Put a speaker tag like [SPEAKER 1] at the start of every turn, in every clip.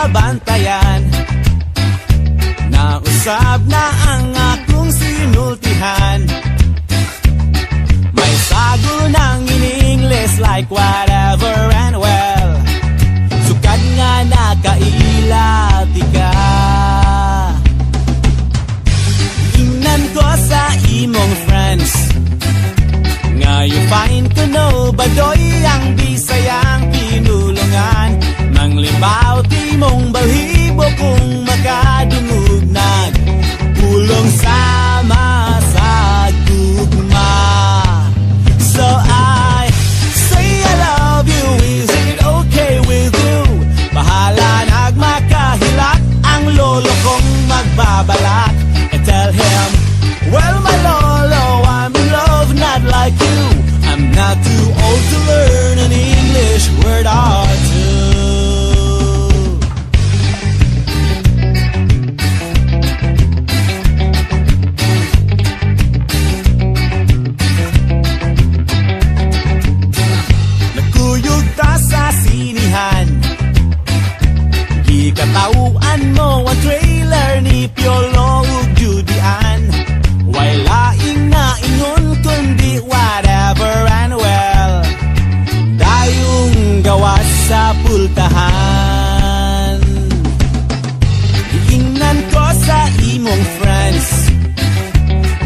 [SPEAKER 1] babantayan. Nausap na ang akong sinultihan. May sago ng in-English like whatever and well. Sukad nga nakailati ka. Ingnan ko sa imong friends nga you find ko no badoy ang bisayang pinulungan. Manglibaw ti mong balhibo kung makadungog nag pulong sama sa gugma. So I say I love you, is it okay with you? Bahala nagmakahilak ang lolo kong magbabalak. I tell him, well my lolo, I'm in love not like you. I'm not too old to learn an English word or two. Nagkuyog ta sa sinihan, gikatauan mo ang trailer ni Piolo ug Judian. Why laing na ingon kundi whatever and well. Dayong gawas sa pultahan. Iingnan ko sa imong friends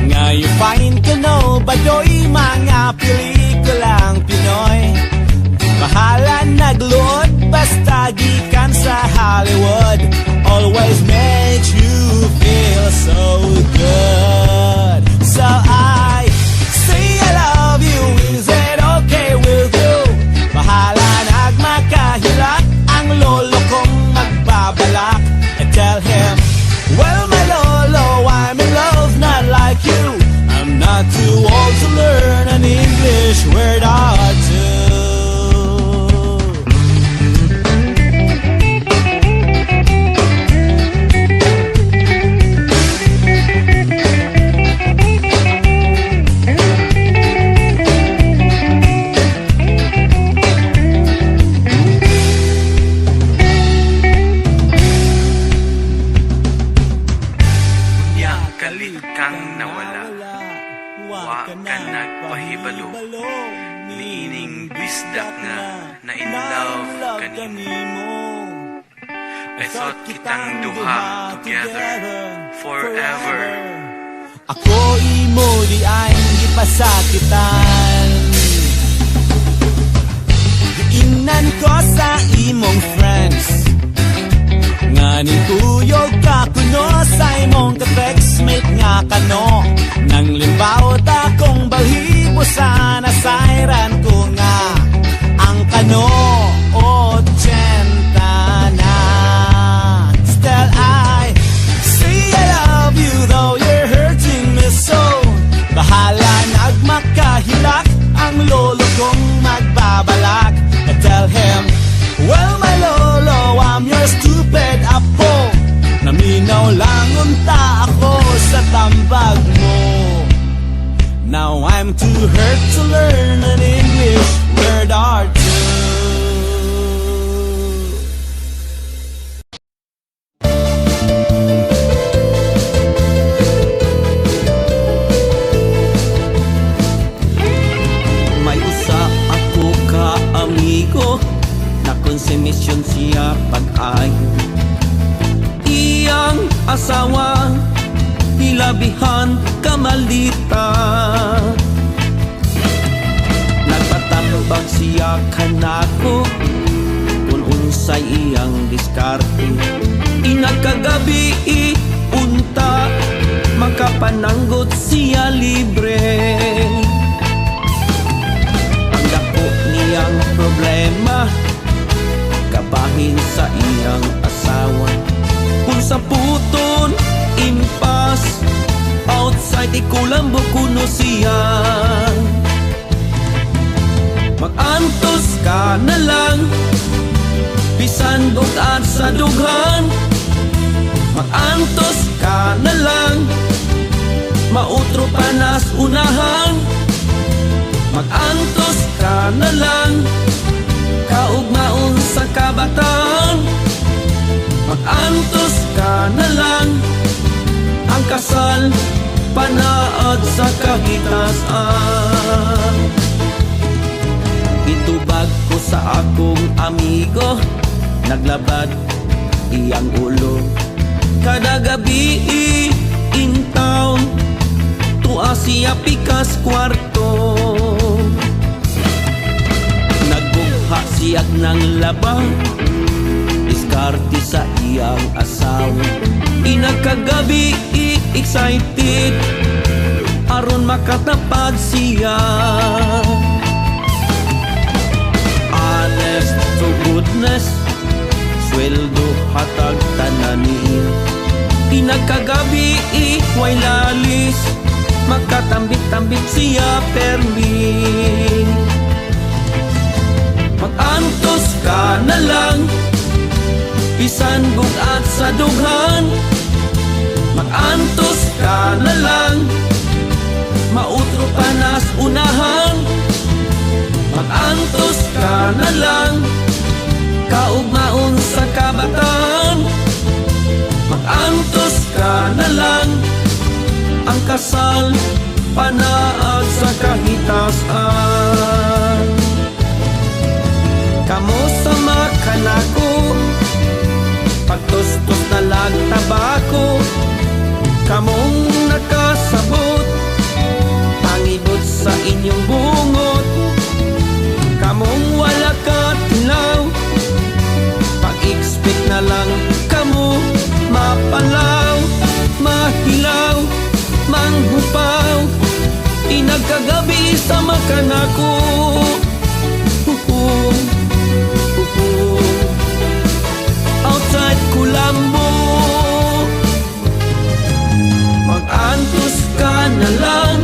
[SPEAKER 1] nga you find ka no badoy mga pelikulang Pinoy. Bahala nagluod basta gikan sa Hollywood. Always makes you feel so good. So I say I love you, is it okay with you? Bahala nagmakahilak ang lolo kong magbabalak. I tell him, well my lolo, I'm in love not like you. I'm not too old to learn an English word or two.
[SPEAKER 2] Kang nawala, wa ka nagpahibalo, niining bisdak nga na in love kanimo. I thought kitang duha together forever.
[SPEAKER 1] Ako imo di ay gipasakitan. Giingnan ko sa imong friends nga nituyog ka kuno sa imong ka-textmate nga kano. Nang limbaw ta kong balhibo sana sayran ko nga ang kano 80 na. Still I say I love you though you're hurting me so. Bahala nagmakahilak ang lolo kong magbabalak. I tell him, well my lolo, I'm your stupid apo. Naminaw lang unta ako sa tambag mo. Now I'm too hurt to learn an English word or two.
[SPEAKER 3] May usa ako ka amigo na konsumisyon siya pag-ayo. Iyang asawa hilabihan kamalita. Nagpatambag siya kanako kung unsay iyang diskarte. Inagkagabi unta makapananggot siya libre. Ang dako niyang problema kabahin sa iyang asawa. Kung sa puton impas outside ikulambo kuno siya. Mag-antos ka na lang bisan bugad sa dughan. Mag-antos ka na lang mautro panas unahan. Mag-antos ka na lang kaugmaon sa kabataan. Mag-antos ka na lang, ang kasal panaad sa kahitasan. Itubag ko sa akong amigo, naglabad iyang ulo. Kada gabi in town, tuwa siya pikas kwarto. Nagbugha siyag ng labang, diskarte sa iyang asawa. Inagkagabi excited, aron makatapad siya. Honest to goodness, sweldo hatag tananin. Inagkagabi way lalis, makatambit-tambit siya permi. Mag-antos ka na lang, bisan bugat sa dughan. Mag-antos ka na lang, mautro pa nas unahan. Mag-antos ka na lang, kaugmaon sa kabataan. Mag-antos ka na lang, ang kasal panaad sa kahitasan. Kamo sa makanako, pagtustos na lang tabako. Kamong nakasabot, pangibot sa inyong bungot. Kamong wala ka tilaw, pag-expect na lang kamo mapalaw, mahilaw, manghupaw. Inagkagabi sa makanako. Outside Colombo, mag-antos ka na lang,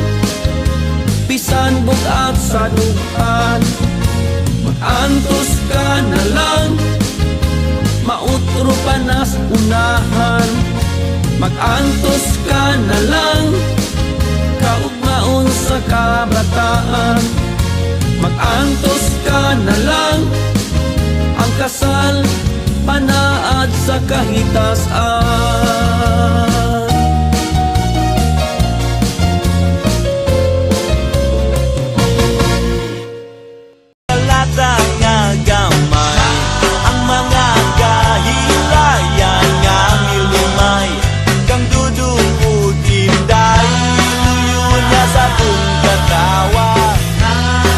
[SPEAKER 3] bisan bugat sa dukan. Mag-antos ka na lang, mautro pa nas unahan. Mag-antos ka na lang, kaugmaon sa kabataan. Mag-antos ka na lang, ang kasal panaad sa kahitasan.
[SPEAKER 1] Lata nga gamay, ang mga kahilayan nga milimay. Kang dudungog inday, luyo niya sa tung katawa.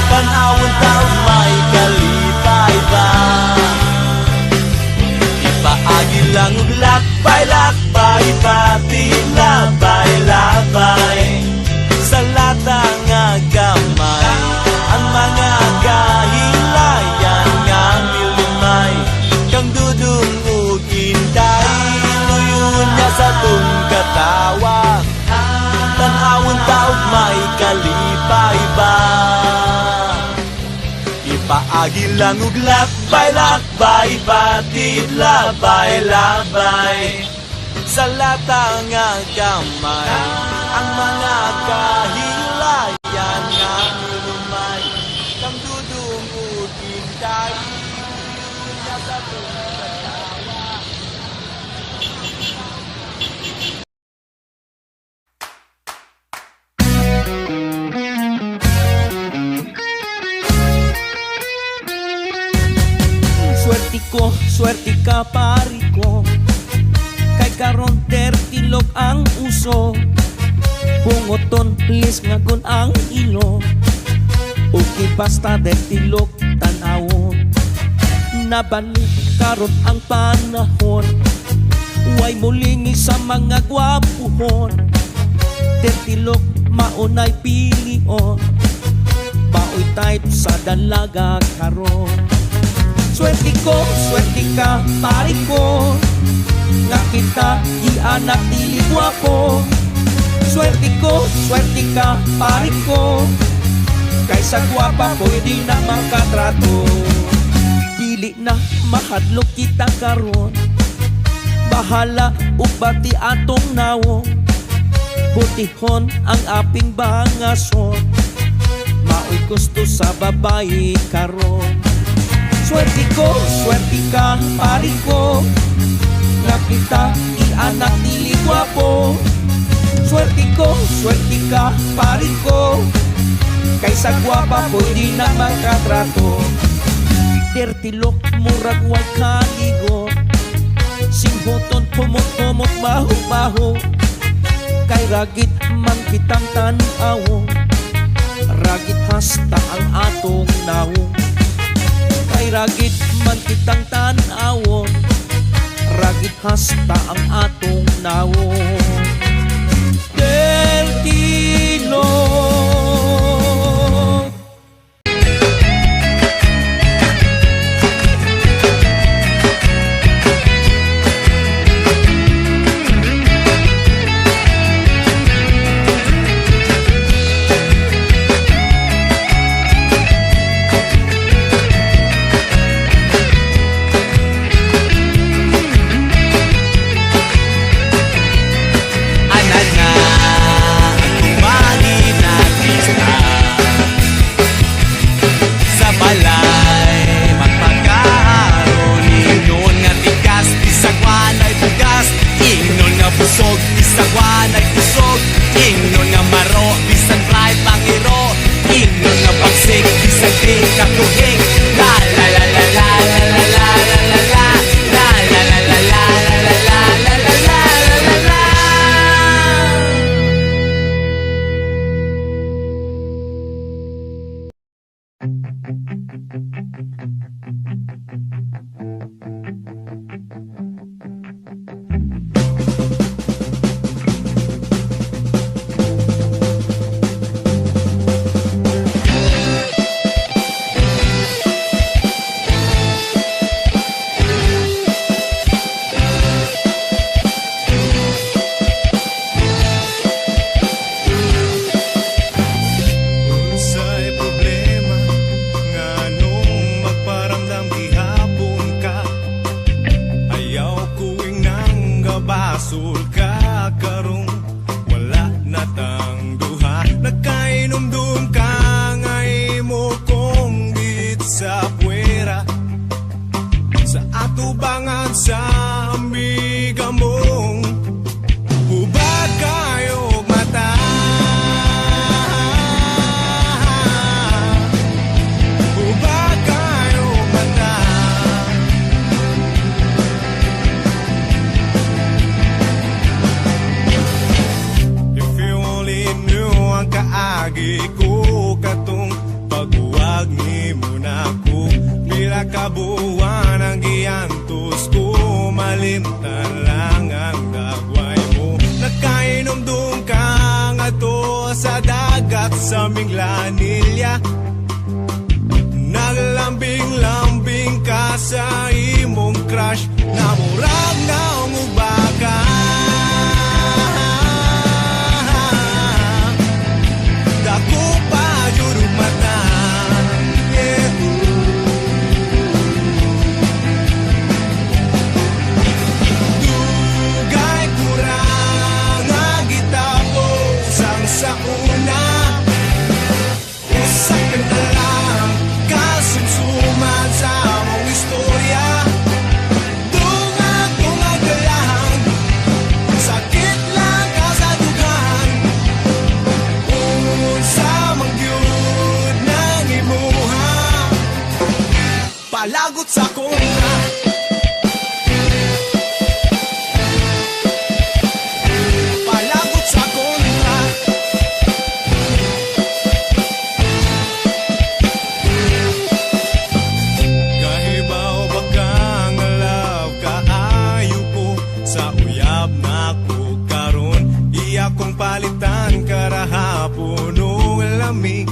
[SPEAKER 1] Tanawon taon may kalipay ba? Ipaagi lang ug lakbay-lakbay, pati labay-labay. Sa lata nga gamay, ang mga kahilayan nga milimay. Kang dudungog inday, luyo niya sa tung katawa. Tanawon taog may kalipay ba? Ipaagi lang ug lakbay-lakbay, batid labay-labay. Sa lata nga gamay, ang mga kahilayan nga milumay. Kang dudungog intay, luya sa tung katawa.
[SPEAKER 3] Swerte ka pari ko, kay karon tertilog ang uso. Bungoton lis ngagon ang ilo, okay basta tertilog tanawon. Nabalik karon ang panahon, way mulingi sa mga gwapuhon. Tertilog maunay pilion, baoy type sa dalaga karon. Swerte ka, pari ko, nga kita ianak dili guwapo. Swerte ka, pari ko, kaysa guwapa pwede na makatrato. Dili na mahadlok kita karon, bahala ubati atong nawo. Butihon ang aping bangason, maoy gusto sa babae karon. Swerte ka, pari ko, nga kita, ianak dili gwapo. Swerte ko, swerte ka, pari ko. Kaysa gwapa, pwede na makatrato. Dirty look, murag way kaligo. Singhoton, pumot-pumot, baho-baho. Kay ragit man kitang tanaw. Ragit hasta ang atong naong. Kay ragit man kitang tanaw. Ragit hasta ang atong naong. Dirty look.
[SPEAKER 1] Busog, bisagwan ay busog. Ingnon nga maro, bisan pride pangiro. Ingnon nga pagsik, bisan di katuhing. La la la la la la la la la la la. La la la la la la la la la la la la la.
[SPEAKER 4] Basul ka karong wala na tang duha. Nagkainom-dum ka ngay mo kong git sa puwera. Sa atubangan sa amiga mong hubag kayo mata. Hubag kayo mata. Kaagi ko katong paghuwag ni mo na ko. Pila ka buwan ang giyantos ko. Malimtan lang ang dagway mo. Nagkainom-dum ka nga to sa dagat sa Minglanilya. Naglambing-lambing ka sa imong crush. Namurag na umubaka. Ako pa jurug mata, yeah. Dugay kurang nga gitapo sang sa una. Usa ka na lang kasumsuman sa among istorya. Dungag-dungag ka lang, sakit lang ka sa dugan. Sa mangyud nang imuha, palagot sa kontra. Palagot sa kontra. Kahibaw ba kang love kaayo ko sa uyab na ko karon. Iya kong palitan karahapon o lamig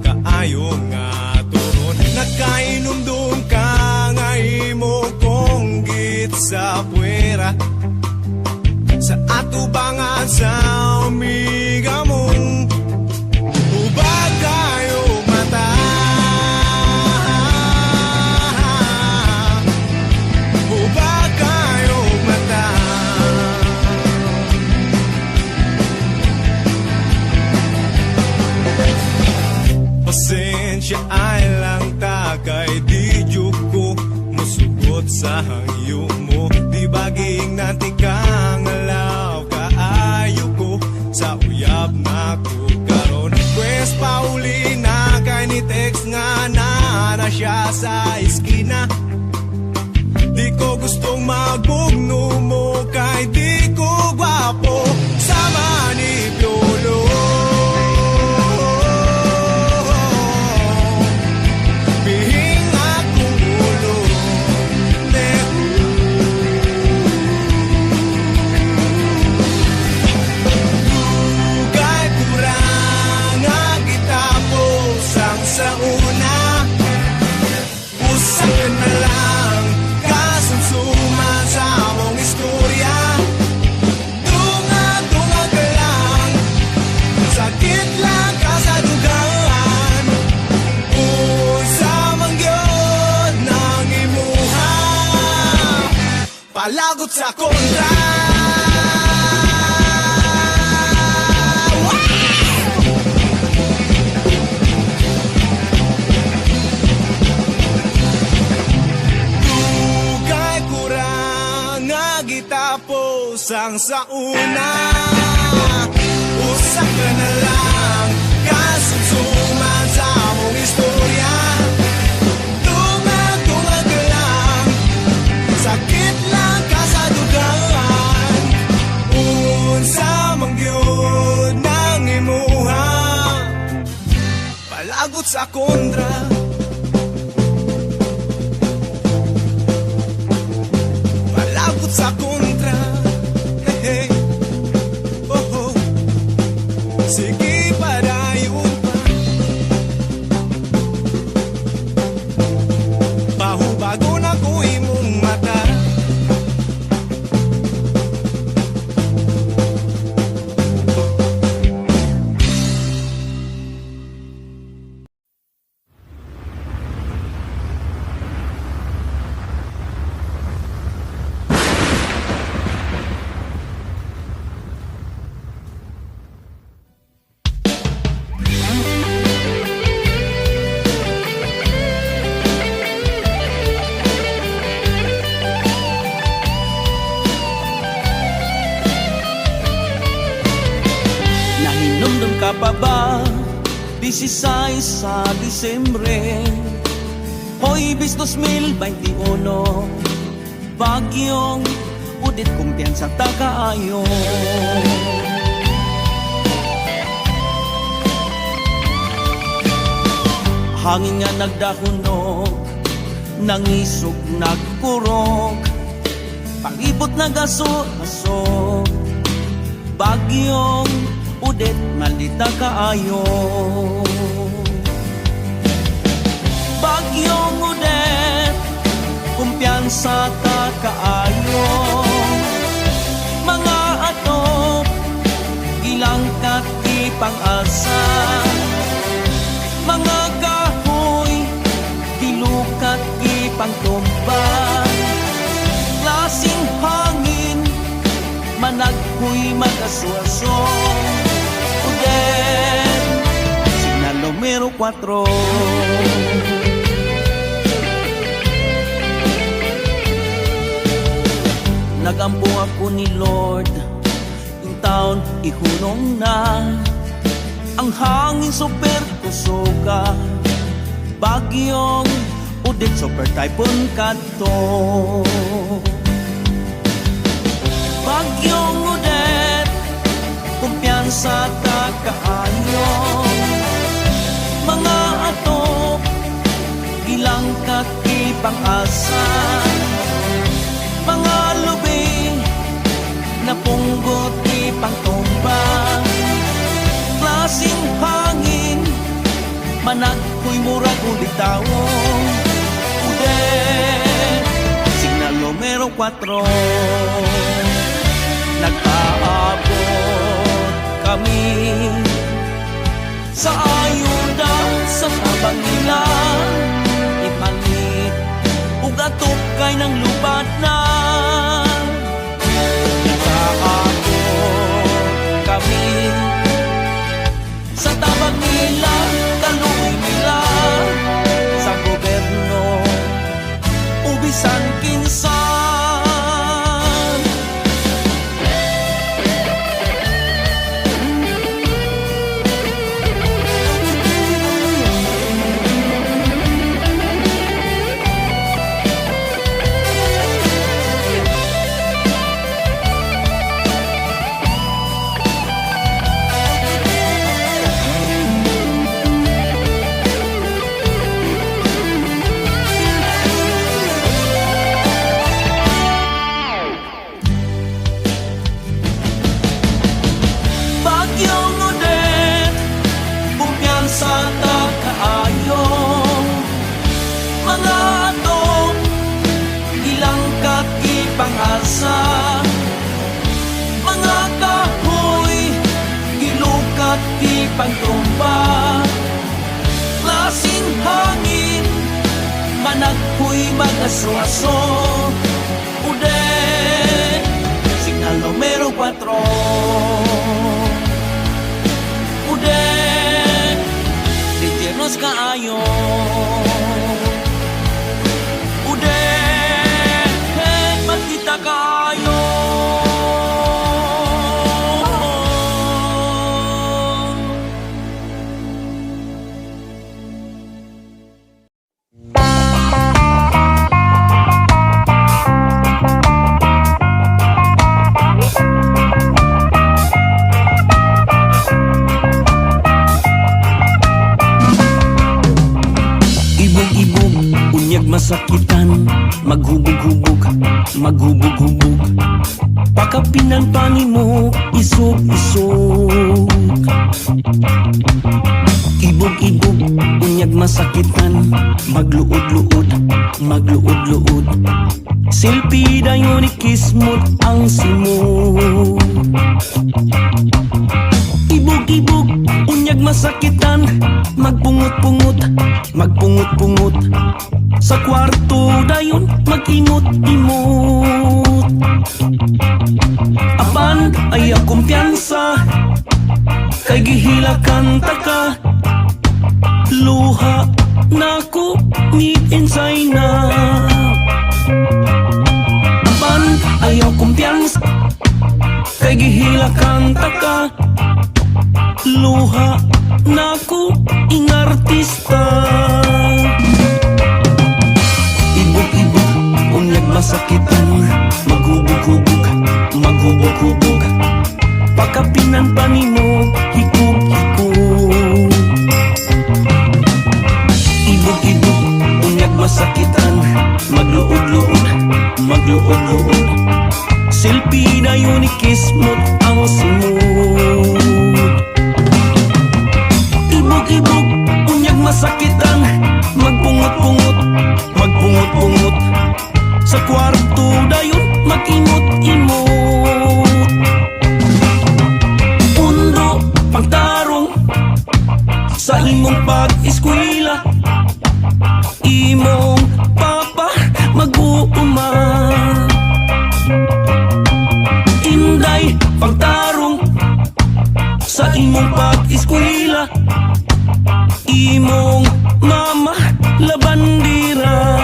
[SPEAKER 4] kaayo nga turon. Nagkainom-dum ka nga imo kong git sa puwera. Sa atubangan sa amiga mong hubag kayo mata. Hubag kayo mata. Pasensya ay lang takay di ko musugot sa hangyo mo. Di baging nanti kang alaw kaayo ko sa uyab na ko karon. Pwes pauli na kay ni text nga na siya sa iskina. Di ko gustong magbugno mo kay di ko gwapo sama ni Piolo. Bihing akong ulo Dugay kurang nga gitapos ang sa una. Usa ka na lang kasunsuman sa among istorya. Dunga-dunga ka lang, sakit lang ka sa dugaan. Usa man gyud nang imuha, palagot sa kontra. Dugay kurang nga gitapos ang sa una. Usa ka na lang kasunsuman sa among istorya. Dunga-dunga ka lang, sakit lang ka sa dugaan. Unsa man gyud nang imuha, palagot sa kontra. Palagot sa kontra. Hey, hey. Oh, oh. Sige padayon pa. Pahubago na ko imong mata.
[SPEAKER 3] Nahinumdum ka pa ba? 16 sa Disyembre Hoy, bis 2021 Bagyong udit kumpiyansa ta kaayo. Hangin nga nagdahunog, nangisog nagkurog, palibot nagaso-aso. Bagyong udit malita kaayo. Bagyong udet, kumpiyansa ta kaayo. Mga atop, ilang katipang-asa. Mga kahoy, dilukat ipangtumban. Lasing hangin, managko'y mag-aswaso. Udet, signal numero 4. Nagampo ako ni Lord, yung taon ihunong na. Ang hangin super kusoga, bagyong udit super typhoon kato. Bagyong udet, kumpiyansa ta kaayo. Mga atop, ilang katipang-asa. Mga lubi, napunggot ipangtumbang. Klaseng hangin, managko'y murag ulitawong. Udet, signal numero 4. Nag-aabot kami sa ayuda sa tabang nila. Ipalit ug atop kay ng lubat na. Nag-aabot kami sa tabang nila, kaluoy nila sa gobyerno, ubisan kinsan. pagtumba. Klaseng hangin, managpoy mag-aso-aso. Ude, signal numero 4. Ude, di tiernos kaayo. Ude, magkita kayo. Ibog-ibog, unyag masakitan, maghubog-hubog, maghubog-hubog. Pakapinan panimo, isog-isog. Ibog-ibog, unyag masakitan, magluod-luod, magluod-luod. Silpi dayon ikismot ang simot. Ibog-ibog, unyag masakitan, magpungot-pungot, magpungot-pungot. Sa kwarto dayon mag-imot-imot. Apan ay kumpiyansa, kay gihilakan taka. Luha nako ni insay na. Apan ay kumpiyansa, kay gihilakan taka. Luha nako ing artista. Ibog-ibog, unyag masakitan, maghubog-hubog, maghubog-hubog. Pakapinan panimo, hikog-hikog. Ibog-ibog, unyag masakitan, magluod-luod, magluod-luod. Silpi na yun ikismot ang simot. Ibog-ibog, unyag masakitan, magpungot-pungot, magpungot-pungot. Sa kwarto dayon mag-imot-imot. Pundo, pagtarong sa imong pag-eskwela. Imong papa mag-uuma. Inday, pagtarong sa imong pag-eskwela. Imong mama labandira.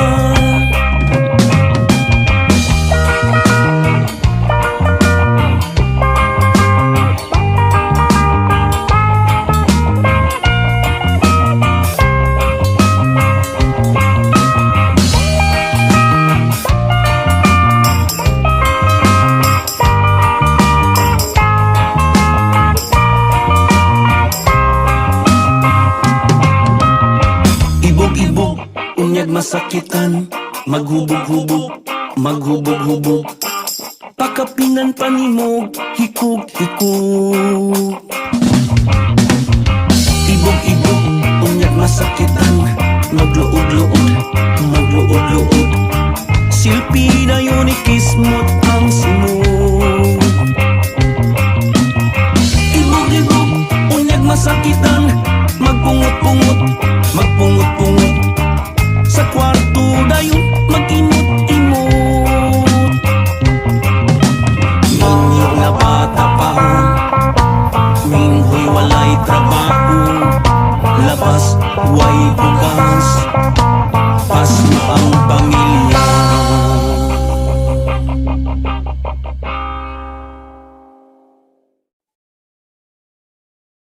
[SPEAKER 3] Ibog-ibog, unyag masakitan, maghubog-hubog, maghubog-hubog. Pakapinan panimog, hikog-hikog. Ibog-ibog, unyag masakitan, magluod-luod, magluod-luod. Silpi na yun ikismot ang simot. Ibog-ibog, unyag masakitan, magpungot-pungot, magpungot-pungot. Sa kwarto dayon mag-imot-imot. Ninyo na bata pa, minhoy walay trabaho. Labas, way bugas,